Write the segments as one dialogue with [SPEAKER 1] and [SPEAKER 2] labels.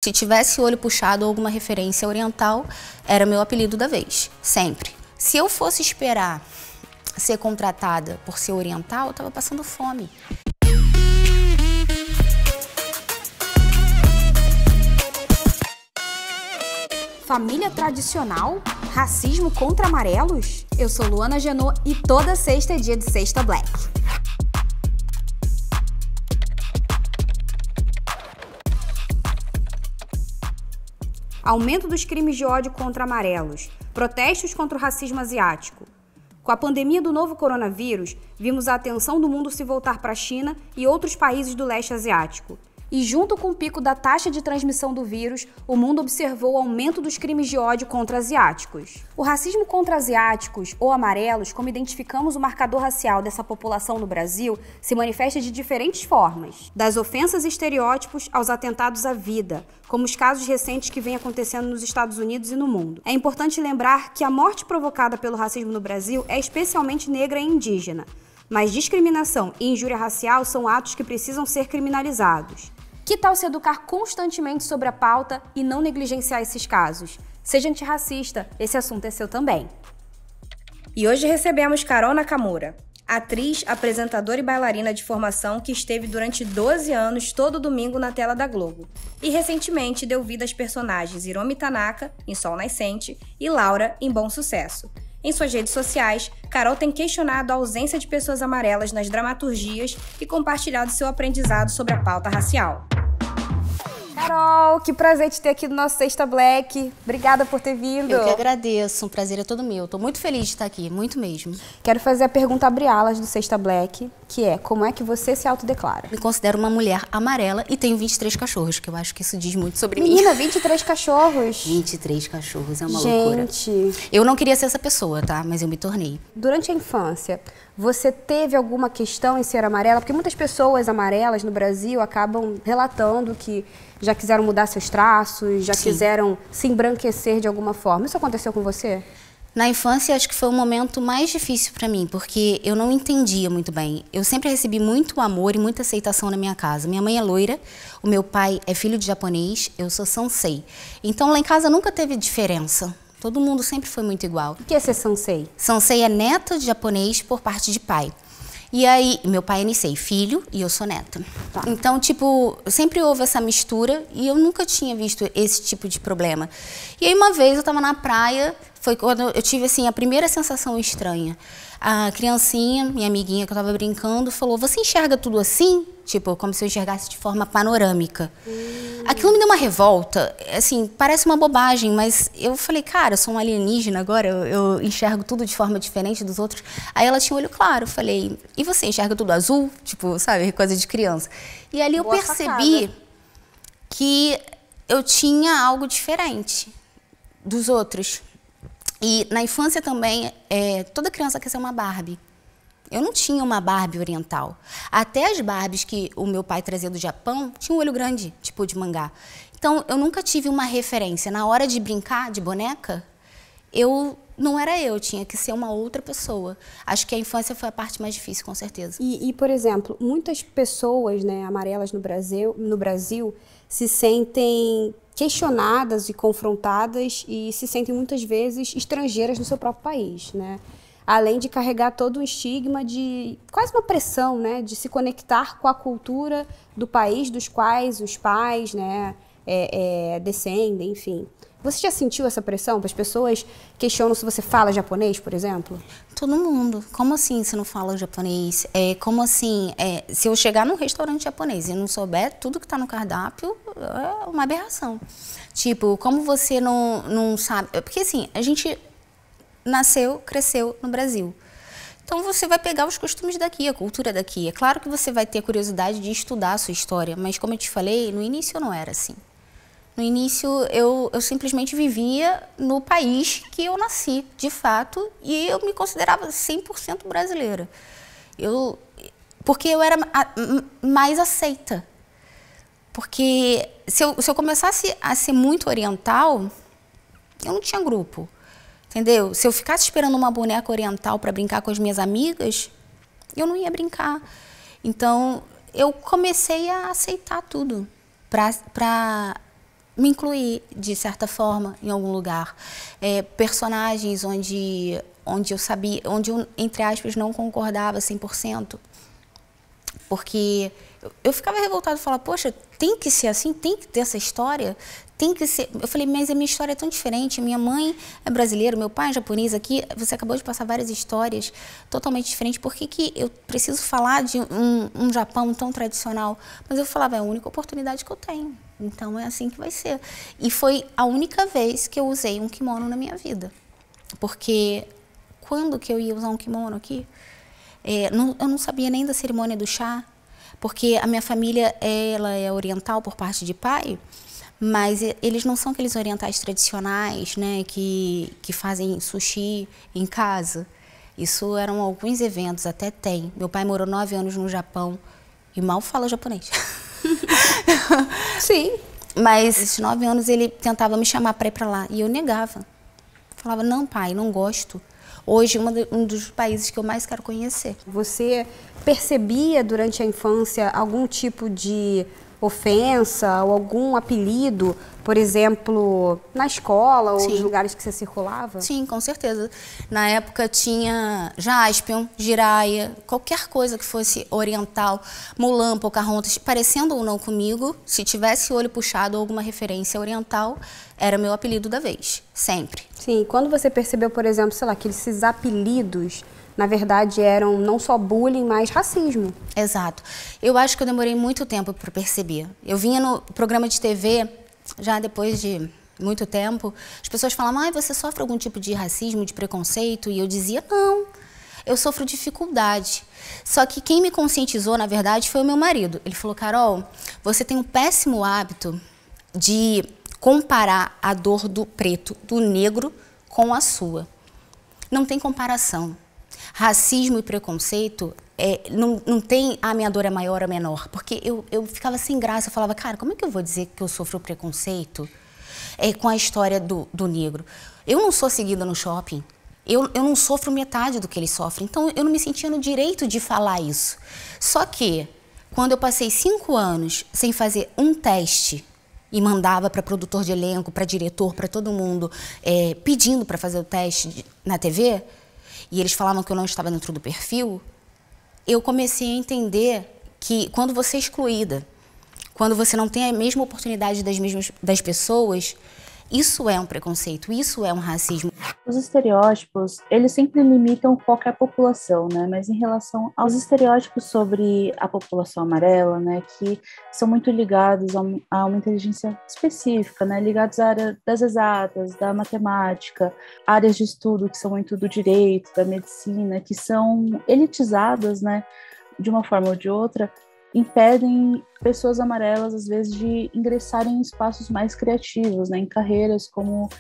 [SPEAKER 1] Se tivesse olho puxado ou alguma referência oriental, era meu apelido da vez, sempre. Se eu fosse esperar ser contratada por ser oriental, eu estava passando fome.
[SPEAKER 2] Família tradicional? Racismo contra amarelos? Eu sou Luana Genot e toda sexta é dia de Sexta Black. Aumento dos crimes de ódio contra amarelos, protestos contra o racismo asiático. Com a pandemia do novo coronavírus, vimos a atenção do mundo se voltar para a China e outros países do leste asiático. E junto com o pico da taxa de transmissão do vírus, o mundo observou o aumento dos crimes de ódio contra asiáticos. O racismo contra asiáticos, ou amarelos, como identificamos o marcador racial dessa população no Brasil, se manifesta de diferentes formas. Das ofensas e estereótipos aos atentados à vida, como os casos recentes que vêm acontecendo nos Estados Unidos e no mundo. É importante lembrar que a morte provocada pelo racismo no Brasil é especialmente negra e indígena, mas discriminação e injúria racial são atos que precisam ser criminalizados. Que tal se educar constantemente sobre a pauta e não negligenciar esses casos? Seja antirracista, esse assunto é seu também. E hoje recebemos Carol Nakamura, atriz, apresentadora e bailarina de formação que esteve durante 12 anos todo domingo na tela da Globo. E recentemente deu vida às personagens Hiromi Tanaka, em Sol Nascente, e Laura, em Bom Sucesso. Em suas redes sociais, Carol tem questionado a ausência de pessoas amarelas nas dramaturgias e compartilhado seu aprendizado sobre a pauta racial. Carol, que prazer te ter aqui no nosso Sexta Black. Obrigada por ter vindo.
[SPEAKER 1] Eu que agradeço, um prazer é todo meu. Estou muito feliz de estar aqui, muito mesmo.
[SPEAKER 2] Quero fazer a pergunta abre-alas do Sexta Black, que é: como é que você se autodeclara?
[SPEAKER 1] Me considero uma mulher amarela e tenho 23 cachorros, que eu acho que isso diz muito sobre mim.
[SPEAKER 2] Menina, 23 cachorros?
[SPEAKER 1] 23 cachorros, é uma loucura.
[SPEAKER 2] Gente...
[SPEAKER 1] Eu não queria ser essa pessoa, tá? Mas eu me tornei.
[SPEAKER 2] Durante a infância, você teve alguma questão em ser amarela? Porque muitas pessoas amarelas no Brasil acabam relatando que já quiseram mudar seus traços, já quiseram se embranquecer de alguma forma. Isso aconteceu com você?
[SPEAKER 1] Na infância, acho que foi o momento mais difícil para mim, porque eu não entendia muito bem. Eu sempre recebi muito amor e muita aceitação na minha casa. Minha mãe é loira, o meu pai é filho de japonês, eu sou sansei. Então, lá em casa nunca teve diferença. Todo mundo sempre foi muito igual.
[SPEAKER 2] O que é ser sansei?
[SPEAKER 1] Sansei é neta de japonês por parte de pai. E aí, meu pai é Nisei, filho, e eu sou neta.
[SPEAKER 2] Tá.
[SPEAKER 1] Então, tipo, sempre houve essa mistura e eu nunca tinha visto esse tipo de problema. E aí, uma vez, eu tava na praia, foi quando eu tive, assim, a primeira sensação estranha. A criancinha, minha amiguinha que eu tava brincando, falou: "Você enxerga tudo assim?" Tipo, como se eu enxergasse de forma panorâmica. Aquilo me deu uma revolta, assim, parece uma bobagem, mas eu falei: cara, eu sou um alienígena agora, eu enxergo tudo de forma diferente dos outros. Aí ela tinha um olho claro, eu falei: e você enxerga tudo azul? Tipo, sabe, coisa de criança. E ali eu percebi que eu tinha algo diferente dos outros. E na infância também, toda criança quer ser uma Barbie. Eu não tinha uma Barbie oriental. Até as Barbies que o meu pai trazia do Japão tinham um olho grande, tipo de mangá. Então, eu nunca tive uma referência. Na hora de brincar de boneca, não era eu, tinha que ser uma outra pessoa. Acho que a infância foi a parte mais difícil, com certeza.
[SPEAKER 2] E por exemplo, muitas pessoas, né, amarelas no Brasil se sentem questionadas e confrontadas e se sentem muitas vezes estrangeiras no seu próprio país, né? Além de carregar todo um estigma de quase uma pressão, né, de se conectar com a cultura do país dos quais os pais, né, descendem, enfim. Você já sentiu essa pressão? As pessoas questionam se você fala japonês, por exemplo?
[SPEAKER 1] Todo mundo. Como assim você não fala japonês? Como assim, se eu chegar num restaurante japonês e não souber tudo que está no cardápio, é uma aberração. Tipo, como você não sabe... Porque assim, a gente nasceu, cresceu no Brasil. Então você vai pegar os costumes daqui, a cultura daqui. É claro que você vai ter curiosidade de estudar a sua história, mas como eu te falei, no início eu não era assim. No início eu simplesmente vivia no país que eu nasci, de fato, e eu me considerava 100% brasileira. Porque eu era mais aceita. Porque se eu começasse a ser muito oriental, eu não tinha grupo. Entendeu? Se eu ficasse esperando uma boneca oriental para brincar com as minhas amigas, eu não ia brincar. Então, eu comecei a aceitar tudo para me incluir, de certa forma, em algum lugar. Personagens onde eu sabia, onde eu, entre aspas, não concordava 100%. Porque eu ficava revoltada e falava, poxa, tem que ser assim, tem que ter essa história, tem que ser... Eu falei, mas a minha história é tão diferente, minha mãe é brasileira, meu pai é japonês, aqui você acabou de passar várias histórias totalmente diferentes, por que eu preciso falar de um Japão tão tradicional? Mas eu falava, é a única oportunidade que eu tenho, então é assim que vai ser. E foi a única vez que eu usei um kimono na minha vida, porque quando que eu ia usar um kimono aqui? Eu não sabia nem da cerimônia do chá, porque a minha família ela é oriental por parte de pai, mas eles não são aqueles orientais tradicionais, né, que fazem sushi em casa. Isso eram alguns eventos, até tem. Meu pai morou 9 anos no Japão e mal fala japonês.
[SPEAKER 2] Sim.
[SPEAKER 1] Mas esses 9 anos ele tentava me chamar para ir para lá e eu negava. Falava, não pai, não gosto. Hoje, um dos países que eu mais quero conhecer.
[SPEAKER 2] Você percebia durante a infância algum tipo de ofensa ou algum apelido, por exemplo, na escola ou nos lugares que você circulava?
[SPEAKER 1] Sim, com certeza. Na época tinha Jaspion, Jiraiya, qualquer coisa que fosse oriental, Mulan, Pocahontas, parecendo ou não comigo, se tivesse olho puxado ou alguma referência oriental, era meu apelido da vez, sempre.
[SPEAKER 2] Sim, quando você percebeu, por exemplo, sei lá, que esses apelidos, na verdade, eram não só bullying, mas racismo.
[SPEAKER 1] Exato. Eu acho que eu demorei muito tempo para perceber. Eu vinha no programa de TV, já depois de muito tempo, as pessoas falavam, ah, você sofre algum tipo de racismo, de preconceito? E eu dizia, não, eu sofro dificuldade. Só que quem me conscientizou, na verdade, foi o meu marido. Ele falou, Carol, você tem um péssimo hábito de comparar a dor do preto, do negro, com a sua. Não tem comparação. Racismo e preconceito, não tem a minha dor é maior ou menor. Porque eu ficava sem graça, eu falava, cara, como é que eu vou dizer que eu sofro preconceito com a história do negro? Eu não sou seguida no shopping, eu não sofro metade do que ele sofre, então eu não me sentia no direito de falar isso. Só que, quando eu passei 5 anos sem fazer um teste, e mandava para produtor de elenco, para diretor, para todo mundo, pedindo para fazer o teste na TV, e eles falavam que eu não estava dentro do perfil, eu comecei a entender que quando você é excluída, quando você não tem a mesma oportunidade das pessoas, isso é um preconceito, isso é um racismo.
[SPEAKER 3] Os estereótipos, eles sempre limitam qualquer população, né? Mas em relação aos estereótipos sobre a população amarela, né, que são muito ligados a uma inteligência específica, né, ligados à área das exatas, da matemática, áreas de estudo que são muito do direito, da medicina, que são elitizadas, né, de uma forma ou de outra, impedem pessoas amarelas, às vezes, de ingressarem em espaços mais criativos, né, em carreiras como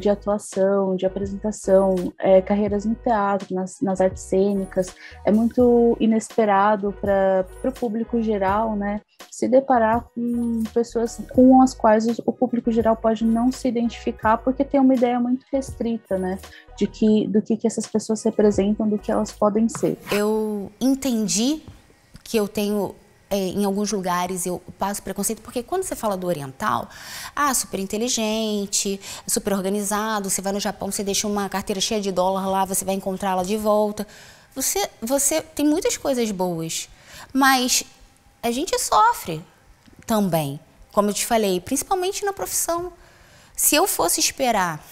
[SPEAKER 3] de atuação, de apresentação, carreiras no teatro, nas artes cênicas. É muito inesperado para o público geral, né, se deparar com pessoas com as quais o público geral pode não se identificar, porque tem uma ideia muito restrita, né, do que essas pessoas representam, do que elas podem ser.
[SPEAKER 1] Eu entendi que eu tenho, em alguns lugares, eu passo preconceito, porque quando você fala do oriental, super inteligente, super organizado, você vai no Japão, você deixa uma carteira cheia de dólar lá, você vai encontrá-la de volta. Você tem muitas coisas boas, mas a gente sofre também, como eu te falei, principalmente na profissão. Se eu fosse esperar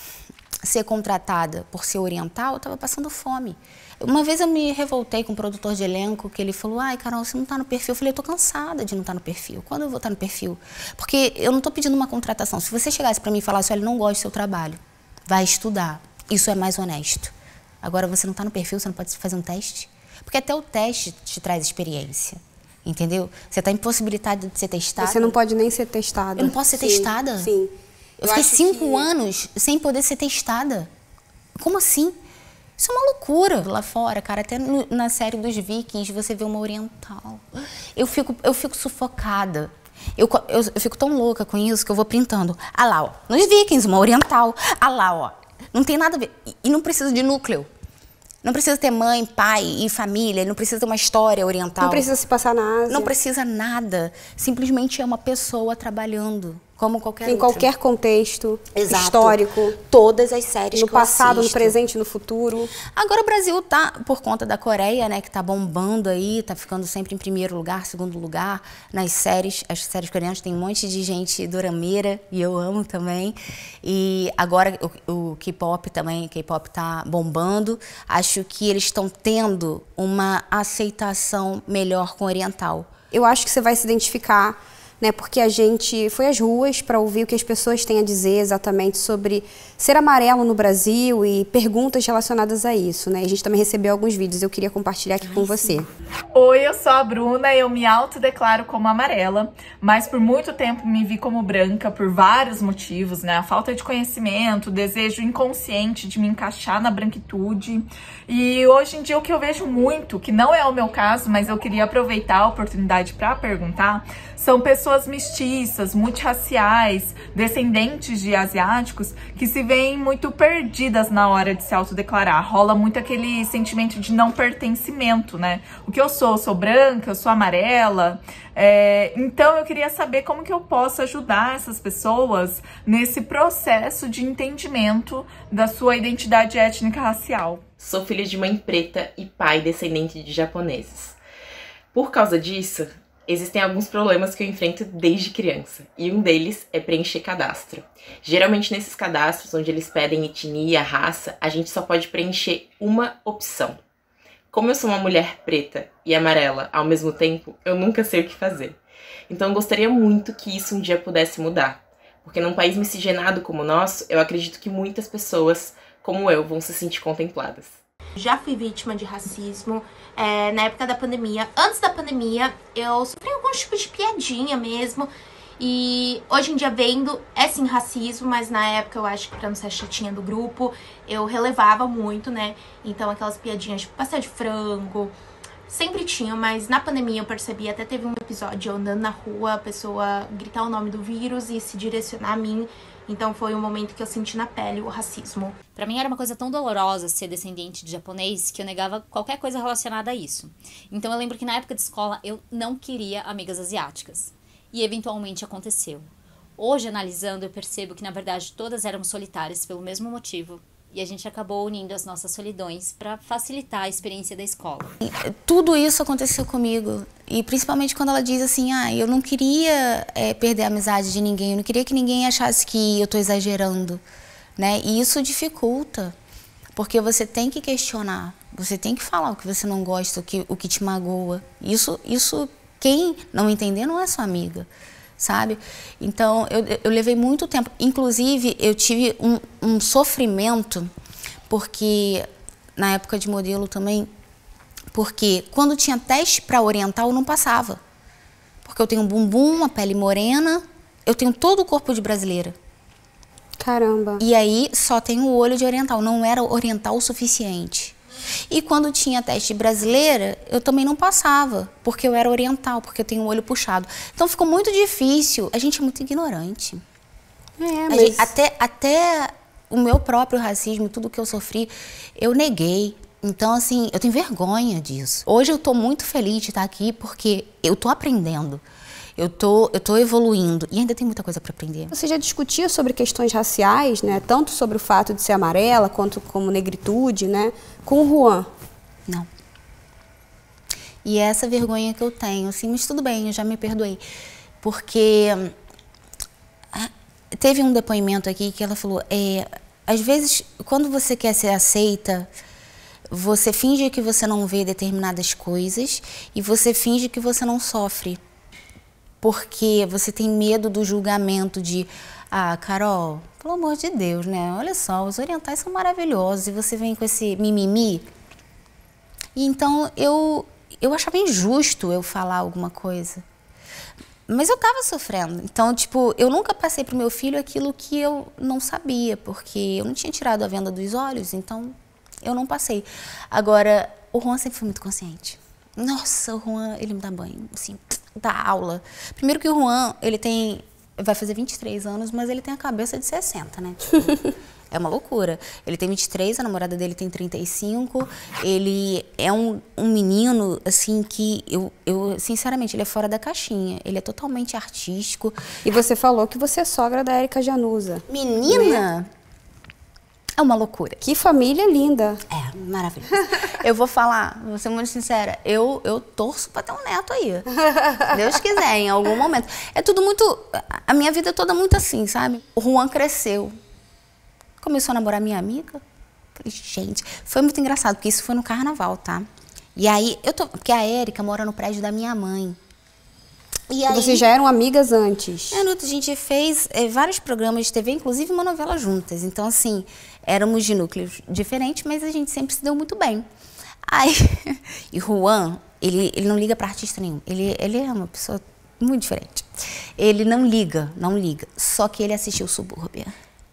[SPEAKER 1] ser contratada por ser oriental, eu estava passando fome. Uma vez eu me revoltei com um produtor de elenco, que ele falou, ai, Carol, você não está no perfil. Eu falei, eu tô cansada de não estar no perfil. Quando eu vou estar no perfil? Porque eu não estou pedindo uma contratação. Se você chegasse para mim e falasse, olha, não gosto do seu trabalho, vai estudar. Isso é mais honesto. Agora, você não está no perfil, você não pode fazer um teste? Porque até o teste te traz experiência, entendeu? Você está impossibilitada de ser testada.
[SPEAKER 2] Você não pode nem ser testada.
[SPEAKER 1] Eu não posso ser testada?
[SPEAKER 2] Sim.
[SPEAKER 1] Eu fiquei 5 anos sem poder ser testada. Como assim? Isso é uma loucura lá fora, cara. Até na série dos Vikings você vê uma oriental. Eu fico sufocada. Eu fico tão louca com isso que eu vou printando. Ah lá, ó. Nos Vikings, uma oriental. Ah lá, ó. Não tem nada a ver. E não precisa de núcleo. Não precisa ter mãe, pai e família. Não precisa ter uma história oriental.
[SPEAKER 2] Não precisa se passar na Ásia.
[SPEAKER 1] Não precisa nada. Simplesmente é uma pessoa trabalhando. como qualquer
[SPEAKER 2] Em
[SPEAKER 1] outra.
[SPEAKER 2] qualquer contexto
[SPEAKER 1] Exato.
[SPEAKER 2] Histórico.
[SPEAKER 1] Todas as séries
[SPEAKER 2] No
[SPEAKER 1] que eu
[SPEAKER 2] passado, no
[SPEAKER 1] assisto.
[SPEAKER 2] presente e no futuro.
[SPEAKER 1] Agora o Brasil tá, por conta da Coreia, né, que tá bombando aí, tá ficando sempre em primeiro lugar, segundo lugar nas séries. As séries coreanas tem um monte de gente dorameira e eu amo também. E agora o K-pop também, K-pop tá bombando. Acho que eles estão tendo uma aceitação melhor com o oriental.
[SPEAKER 2] Eu acho que você vai se identificar, né? Porque a gente foi às ruas para ouvir o que as pessoas têm a dizer exatamente sobre ser amarelo no Brasil e perguntas relacionadas a isso, né? A gente também recebeu alguns vídeos, eu queria compartilhar aqui com você.
[SPEAKER 4] Oi, eu sou a Bruna, eu me autodeclaro como amarela, mas por muito tempo me vi como branca por vários motivos, né? A falta de conhecimento, o desejo inconsciente de me encaixar na branquitude. E hoje em dia o que eu vejo muito, que não é o meu caso, mas eu queria aproveitar a oportunidade para perguntar, são pessoas mestiças, multirraciais, descendentes de asiáticos, que se veem muito perdidas na hora de se autodeclarar. Rola muito aquele sentimento de não pertencimento, né? O que eu sou branca, eu sou amarela. Então eu queria saber como que eu posso ajudar essas pessoas nesse processo de entendimento da sua identidade étnica racial.
[SPEAKER 5] Sou filho de mãe preta e pai descendente de japoneses. Por causa disso, existem alguns problemas que eu enfrento desde criança, e um deles é preencher cadastro. Geralmente nesses cadastros, onde eles pedem etnia, raça, a gente só pode preencher uma opção. Como eu sou uma mulher preta e amarela ao mesmo tempo, eu nunca sei o que fazer. Então eu gostaria muito que isso um dia pudesse mudar, porque num país miscigenado como o nosso, eu acredito que muitas pessoas, como eu, vão se sentir contempladas.
[SPEAKER 6] Já fui vítima de racismo na época da pandemia. Antes da pandemia, eu sofri alguns tipos de piadinha mesmo. E hoje em dia vendo, é sim racismo, mas na época eu acho que pra não ser a chatinha do grupo, eu relevava muito, né? Então aquelas piadinhas tipo pastel de frango, sempre tinha, mas na pandemia eu percebi, até teve um episódio eu andando na rua, a pessoa gritar o nome do vírus e se direcionar a mim. Então foi um momento que eu senti na pele o racismo.
[SPEAKER 7] Pra mim era uma coisa tão dolorosa ser descendente de japonês que eu negava qualquer coisa relacionada a isso. Então eu lembro que na época de escola eu não queria amigas asiáticas. E eventualmente aconteceu. Hoje, analisando, eu percebo que na verdade todas éramos solitárias pelo mesmo motivo. E a gente acabou unindo as nossas solidões para facilitar a experiência da escola.
[SPEAKER 1] Tudo isso aconteceu comigo. E principalmente quando ela diz assim, eu não queria perder a amizade de ninguém, eu não queria que ninguém achasse que eu estou exagerando, né? E isso dificulta, porque você tem que questionar, você tem que falar o que você não gosta, o que te magoa. Isso quem não entender não é sua amiga, sabe? Então, eu levei muito tempo. Inclusive, eu tive um sofrimento, porque na época de modelo também, porque quando tinha teste para oriental, eu não passava. Porque eu tenho um bumbum, uma pele morena, eu tenho todo o corpo de brasileira.
[SPEAKER 2] Caramba.
[SPEAKER 1] E aí, só tenho o olho de oriental, não era oriental o suficiente. E quando tinha teste brasileira, eu também não passava, porque eu era oriental, porque eu tenho o olho puxado. Então ficou muito difícil. A gente é muito ignorante.
[SPEAKER 2] Mas...
[SPEAKER 1] Até o meu próprio racismo, tudo que eu sofri, eu neguei. Então, assim, eu tenho vergonha disso. Hoje eu tô muito feliz de estar aqui, porque eu tô aprendendo. Eu tô evoluindo e ainda tem muita coisa para aprender.
[SPEAKER 2] Você já discutiu sobre questões raciais, né? Tanto sobre o fato de ser amarela, quanto como negritude, né? Com o Juan?
[SPEAKER 1] Não. E é essa vergonha que eu tenho, assim, mas tudo bem, eu já me perdoei. Porque teve um depoimento aqui que ela falou, às vezes, quando você quer ser aceita, você finge que você não vê determinadas coisas e você finge que você não sofre. Porque você tem medo do julgamento de, Carol, pelo amor de Deus, né? Olha só, os orientais são maravilhosos e você vem com esse mimimi. E então eu achava injusto eu falar alguma coisa. Mas eu estava sofrendo. Então, tipo, eu nunca passei pro meu filho aquilo que eu não sabia, porque eu não tinha tirado a venda dos olhos, então eu não passei. Agora, o Juan sempre foi muito consciente. Nossa, o Juan, ele me dá banho, assim, dá aula. Primeiro que o Juan, ele tem vai fazer 23 anos, mas ele tem a cabeça de 60, né? Tipo, é uma loucura. Ele tem 23, a namorada dele tem 35. Ele é um menino, assim, que eu sinceramente, ele é fora da caixinha. Ele é totalmente artístico.
[SPEAKER 2] E você falou que você é sogra da Érica Januza.
[SPEAKER 1] Menina! Né? É uma loucura.
[SPEAKER 2] Que família linda.
[SPEAKER 1] É, maravilhoso. Eu vou falar, vou ser muito sincera, eu torço pra ter um neto aí. Deus quiser, em algum momento. É tudo muito... A minha vida é toda muito assim, sabe? O Juan cresceu. Começou a namorar minha amiga. Falei, gente, foi muito engraçado, porque isso foi no carnaval, tá? E aí, porque a Érica mora no prédio da minha mãe. E aí,
[SPEAKER 2] vocês já eram amigas antes?
[SPEAKER 1] A gente fez vários programas de TV, inclusive uma novela juntas. Então, assim, éramos de núcleos diferentes, mas a gente sempre se deu muito bem. Aí, e Juan, ele não liga pra artista nenhum. Ele é uma pessoa muito diferente. Ele não liga. Só que ele assistiu Subúrbia.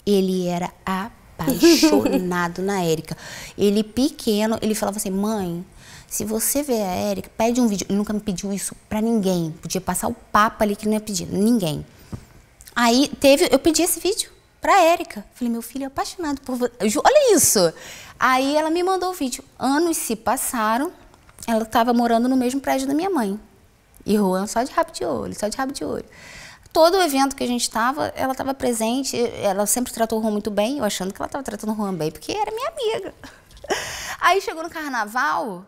[SPEAKER 1] Ele era apaixonado na Érica. Ele pequeno, ele falava assim, mãe, se você vê a Érica, pede um vídeo. Ele nunca me pediu isso pra ninguém. Podia passar o papo ali que não ia pedir. Ninguém. Aí eu pedi esse vídeo pra Érica. Falei, meu filho é apaixonado por você. Olha isso. Aí ela me mandou o vídeo. Anos se passaram. Ela estava morando no mesmo prédio da minha mãe. E Juan só de rabo de olho. Todo o evento que a gente estava, ela estava presente. Ela sempre tratou o Juan muito bem. Eu achando que ela estava tratando o Juan bem, porque era minha amiga. Aí chegou no carnaval...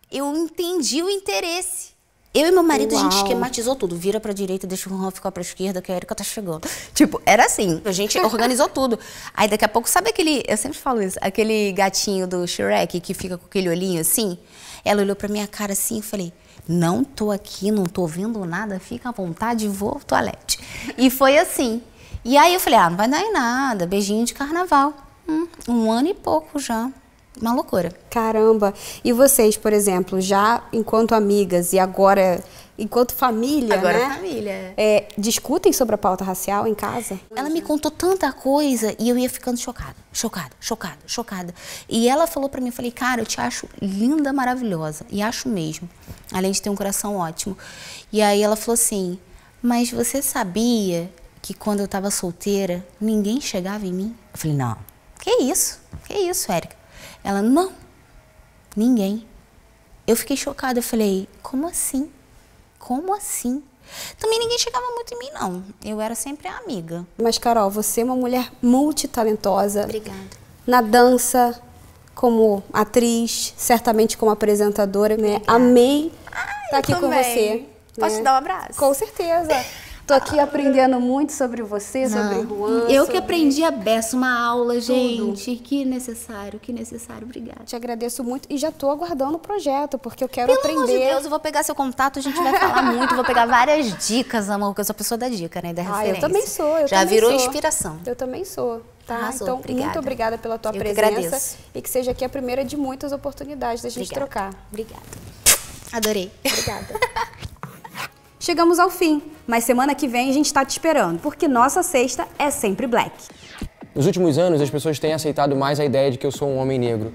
[SPEAKER 1] Eu entendi o interesse. Eu e meu marido, a gente esquematizou tudo. Vira pra direita, deixa o Juan ficar pra esquerda, que a Érica tá chegando. Tipo, era assim. A gente organizou tudo. Aí daqui a pouco, sabe aquele... Eu sempre falo isso. Aquele gatinho do Shrek que fica com aquele olhinho assim? Ela olhou pra minha cara assim e falei... Não tô aqui, não tô vendo nada. Fica à vontade, vou ao toalete. E foi assim. E aí eu falei, não vai dar em nada. Beijinho de carnaval. 1 ano e pouco já. Uma loucura.
[SPEAKER 2] Caramba. E vocês, por exemplo, já enquanto amigas e agora enquanto família,
[SPEAKER 1] agora
[SPEAKER 2] né?
[SPEAKER 1] Família.
[SPEAKER 2] Discutem sobre a pauta racial em casa?
[SPEAKER 1] Ela me contou tanta coisa e eu ia ficando chocada. E ela falou pra mim, eu falei, cara, eu te acho linda, maravilhosa. E acho mesmo. Além de ter um coração ótimo. E aí ela falou assim, mas você sabia que quando eu tava solteira, ninguém chegava em mim? Eu falei, não. Que isso, Érica? Ela, não, ninguém. Eu fiquei chocada, eu falei, como assim? Também ninguém chegava muito em mim, não. Eu era sempre a amiga.
[SPEAKER 2] Mas, Carol, você é uma mulher multitalentosa.
[SPEAKER 1] Obrigada.
[SPEAKER 2] Na dança, como atriz, certamente como apresentadora, né? Amei estar aqui com você.
[SPEAKER 1] Posso te dar um abraço?
[SPEAKER 2] Com certeza. Tô aqui aprendendo muito sobre você, sobre o Juan.
[SPEAKER 1] Eu que aprendi a beça, uma aula, gente. Que necessário, obrigada.
[SPEAKER 2] Te agradeço muito e já tô aguardando o projeto, porque eu quero aprender.
[SPEAKER 1] Pelo amor de Deus, eu vou pegar seu contato, a gente vai falar muito, vou pegar várias dicas, amor, porque eu sou a pessoa da dica, né, da referência.
[SPEAKER 2] Eu também sou.
[SPEAKER 1] Já virou inspiração.
[SPEAKER 2] Eu também sou. Tá?
[SPEAKER 1] Arrasou,
[SPEAKER 2] então,
[SPEAKER 1] obrigada.
[SPEAKER 2] muito obrigada pela tua presença.
[SPEAKER 1] Agradeço.
[SPEAKER 2] E que seja aqui a primeira de muitas oportunidades da gente trocar.
[SPEAKER 1] Obrigada. Adorei.
[SPEAKER 2] Obrigada. Chegamos ao fim, mas semana que vem a gente tá te esperando, porque nossa sexta é sempre black.
[SPEAKER 8] Nos últimos anos, as pessoas têm aceitado mais a ideia de que eu sou um homem negro.